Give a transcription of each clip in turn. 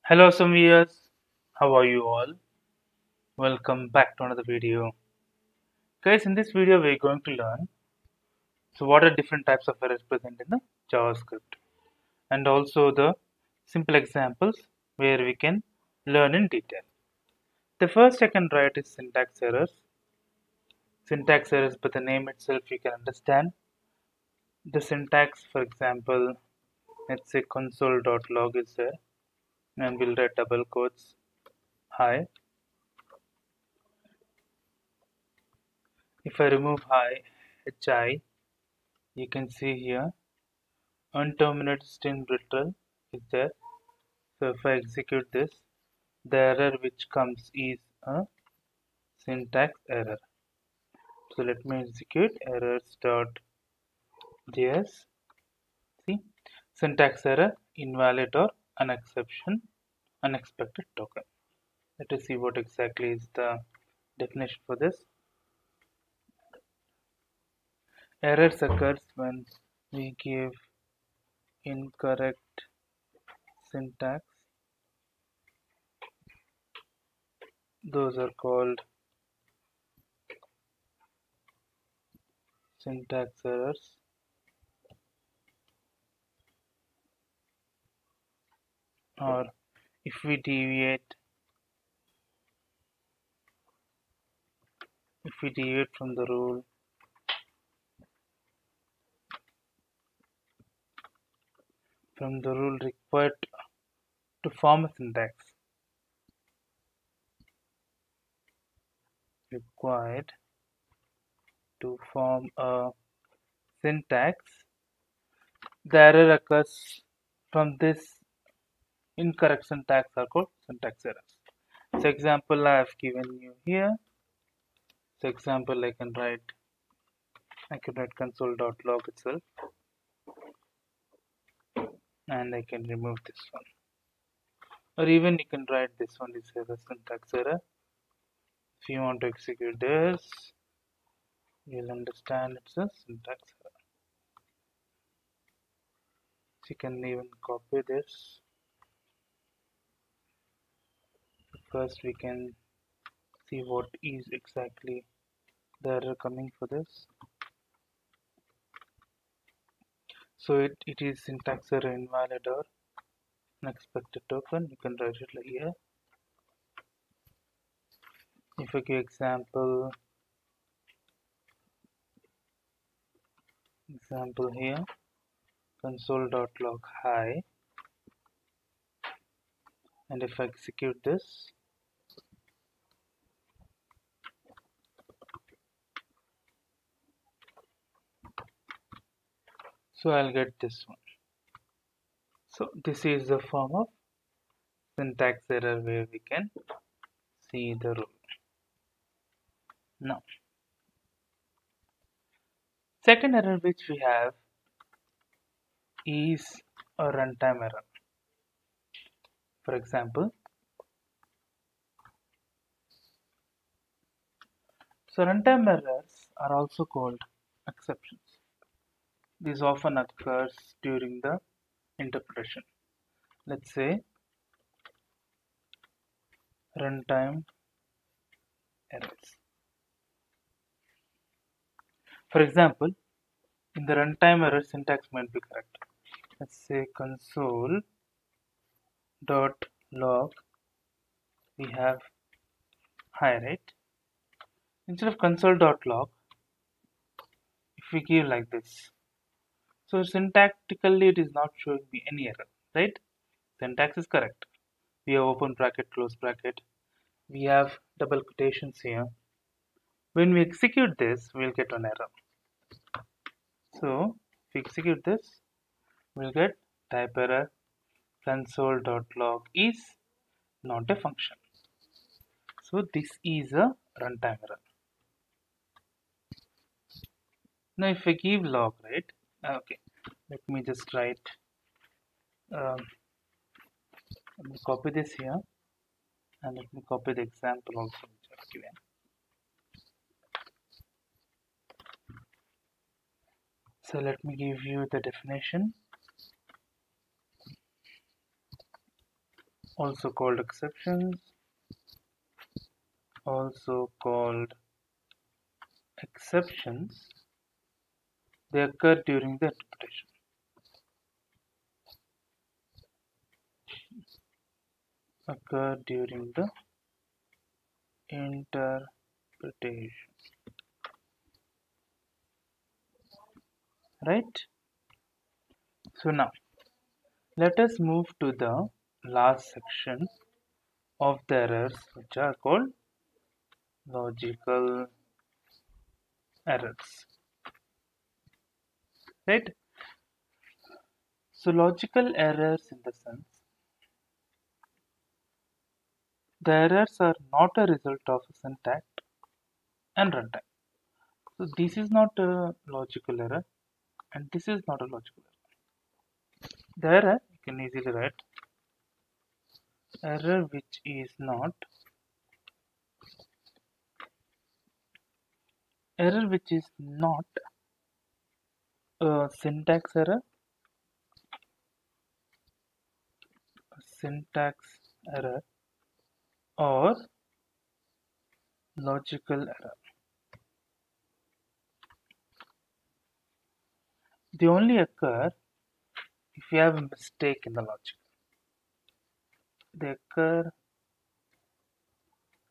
Hello, some viewers. How are you all? Welcome back to another video. Guys, in this video, we're going to learn what are different types of errors present in the JavaScript and also the simple examples where we can learn in detail. The first I can write is syntax errors. Syntax errors, by the name itself, you can understand. The syntax, for example, let's say console.log is there and we'll write double quotes hi. If I remove hi, you can see here unterminated string literal is there. So if I execute this, the error which comes is a syntax error. So let me execute errors.js. See, syntax error, invalid or unexpected token. Let us see what exactly is the definition for this. Errors occurs when we give incorrect syntax. Those are called syntax errors. Or if we deviate from the rule required to form a syntax, required to form a syntax, the error occurs from this incorrect syntax are called syntax errors. So example I have given you here. So example I can write console.log itself and I can remove this one. Or even you can write this one, this is a syntax error. If you want to execute this, you'll understand it's a syntax error. So you can even copy this. First we can see what is exactly the error coming for this. So it is syntax error, invalid or unexpected token. You can write it like here. If I give example here, console.log hi, and if I execute this, so I'll get this one. So this is the form of syntax error where we can see the rule. Now, second error which we have is a runtime error. For example, so runtime errors are also called exceptions. This often occurs during the interpretation. Let's say runtime errors. For example, in the runtime error syntax might be correct. Let's say console.log, we have hi, right? Instead of console.log, if we give like this, so syntactically it is not showing me any error, right? Syntax is correct. We have open bracket, close bracket. We have double quotations here. When we execute this, we'll get an error. So if we execute this, we'll get type error, console.log is not a function. So this is a runtime error. Now if I give log, right? Okay, let me just write, let me copy this here and let me copy the example also which I've given. So let me give you the definition. also called exceptions, also called exceptions, they occur during the interpretation. Occur during the interpretation, right? So now let us move to the last section of the errors, which are called logical errors, right? So logical errors, in the sense, the errors are not a result of syntax and runtime. So this is not a logical error, and this is not a logical error. The error, you can easily write error which is not a syntax error, or logical error. They only occur if you have a mistake in the logic. They occur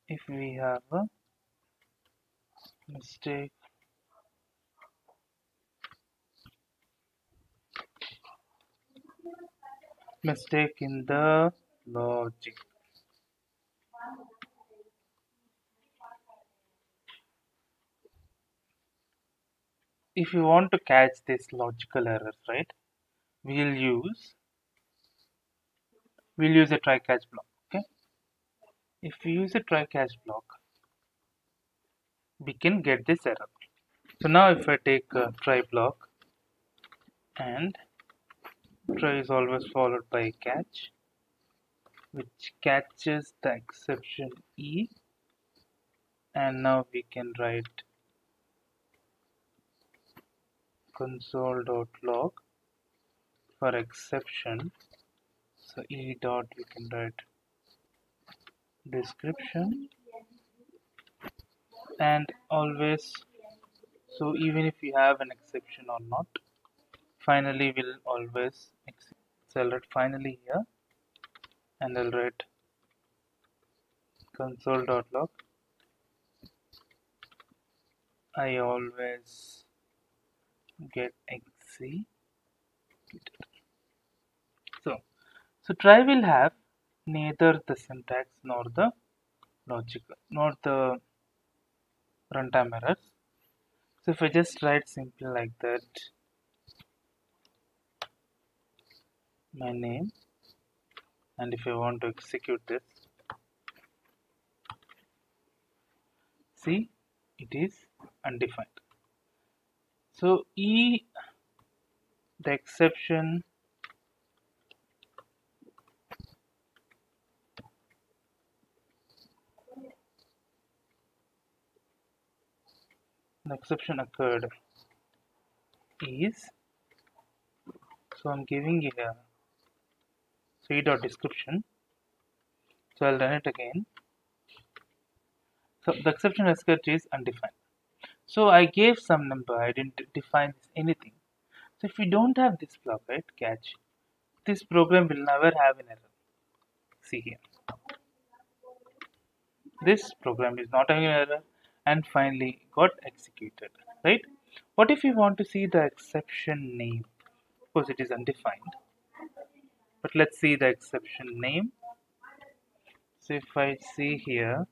if we have a mistake in the logic. If you want to catch these logical errors, right, we'll use a try catch block. Okay, if we use a try catch block, we can get this error. So now if I take a try block, and try is always followed by a catch, which catches the exception E, and now we can write console.log for exception. So E dot, we can write description, and always, so even if you have an exception or not, finally we'll always execute. So I'll write finally here, and I'll write console.log. I always get exceeded. So try will have neither the syntax nor the logical, nor the runtime errors. So if I just write simple like that, my name, and if I want to execute this, see, it is undefined. So the exception occurred is, so I'm giving it a description. So I'll run it again. So the exception occurred is undefined. So I gave some number, I didn't define anything. So if we don't have this block, right, catch, this program will never have an error. See here, this program is not having an error, and finally got executed, right? What if we want to see the exception name? Of course it is undefined, but let's see the exception name. So if I see here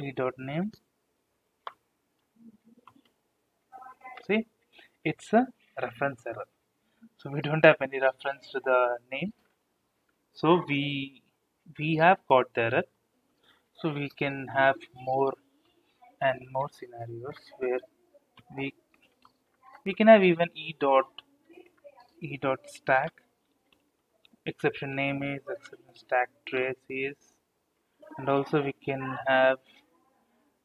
e.name, see, it's a reference error. So we don't have any reference to the name. So we have got the error. So we can have more and more scenarios where we can have even e dot stack, exception name is, exception stack trace is, and also we can have,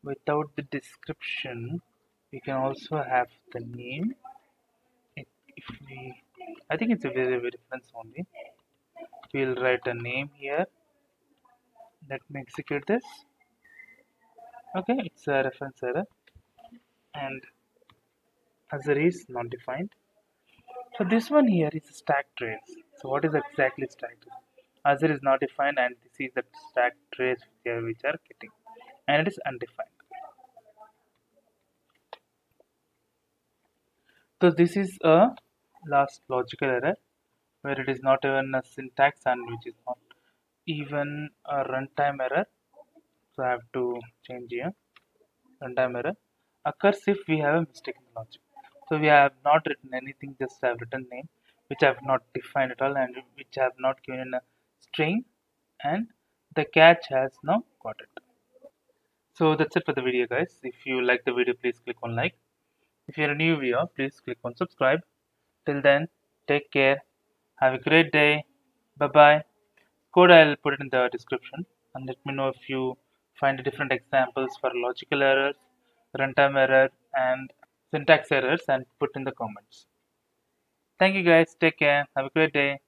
without the description, we can also have the name. If we I think it's a very reference only. We'll write a name here. Let me execute this. Okay, it's a reference error and answer is not defined. So this one here is stack trace. So what is exactly stack trace? Answer is not defined and this is the stack trace here which are getting and it is undefined. So this is a last logical error where it is not even a syntax and which is not even a runtime error. So I have to change here. Runtime error occurs if we have a mistake in the logic. So we have not written anything, just have written name which I have not defined at all and which I have not given a string and the catch has now got it. So that's it for the video guys. If you like the video, please click on like. If you're a new viewer, please click on subscribe. Till then, take care. Have a great day. Bye bye. Code I'll put it in the description and let me know if you find different examples for logical errors, runtime error and syntax errors and put in the comments. Thank you guys. Take care. Have a great day.